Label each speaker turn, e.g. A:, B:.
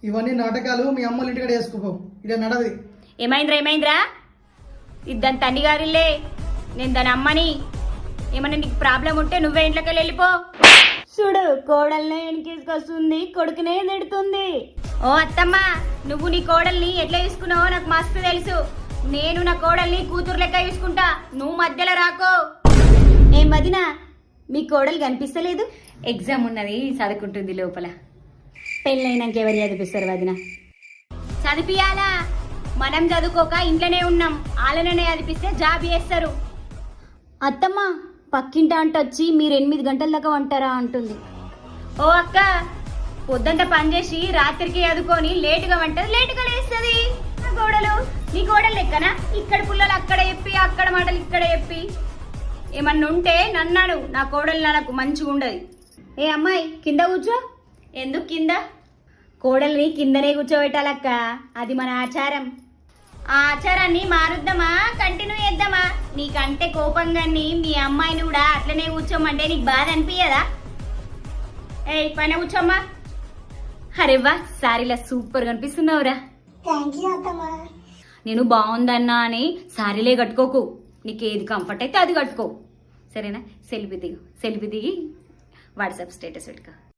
A: ఇవన్నీ నాటకాలు మీ అమ్మల ఇంటికాడ వేసుకోపో. ఇక నడది.
B: ఏమైంద్రా ఇద్దని తండ్రి గారిల్లే, నేను దాని అమ్మని. ఏమన్నా నీకు ప్రాబ్లం ఉంటే నువ్వే ఇంట్లోకి వెళ్ళిపో. చూడు, కోడల్ని ఎనికేసుకొస్తుంది, కొడుకునే తిడుతుంది. ఓ అత్తమ్మ, నువ్వు నీ కోడల్ని ఎట్లా తీసుకున్నావో నాకు మస్తు తెలుసు. నేను నా కోడల్ని కూతురు లెక్క చూసుకుంటా, నువ్వు మధ్యలో రాకో. ఏం వదినా, మీ కోడలు కనిపిస్తలేదు? ఎగ్జామ్ ఉన్నది, చదువుకుంటుంది లోపల. పెళ్ళైనాక ఎవరు చదివిస్తారు వదిన? చదివియాలా? మనం చదువుకోక ఇంట్లోనే ఉన్నాం, వాళ్ళనే చదివిస్తే జాబ్ చేస్తారు. అత్తమ్మ, పక్కింట అంట వచ్చి మీరు 8 గంటల దాకా వంటారా అంటుంది. ఓ అక్క, పొద్దంతా పనిచేసి రాత్రికి చదువుకొని లేటుగా వంటది, లేటుగా లేస్తుంది. నా కోడలు నీ కోడలు లెక్కనా? ఇక్కడ పుల్లలు అక్కడ చెప్పి, అక్కడ మాటలు ఇక్కడ చెప్పి. ఏమన్నా ఉంటే నన్నాడు, నా కోడలు నాకు మంచిగా ఉండదు. ఏ అమ్మాయి, కింద కూర్చో. ఎందుకు కింద? కోడల్ని కిందనే కూర్చోబెట్టాలక్క, అది మన ఆచారం. ఆ ఆచారాన్ని మారుద్దామా, కంటిన్యూ చేద్దామా? నీకంటే కోపంగాని మీ అమ్మాయిని కూడా అట్లనే కూర్చోమంటే నీకు బాధ అనిపించదా? ఏ పైన కూర్చోమ్మా. అరేవా, సారీలా సూపర్ కనిపిస్తున్నావురా. నేను బాగుందన్నా అని సారీలే కట్టుకోకు, నీకు ఏది కంఫర్ట్ అయితే అది కట్టుకో, సరేనా? సెల్ఫీ దిగు, సెల్ఫీ దిగి వాట్సాప్ స్టేటస్ పెట్టుకో.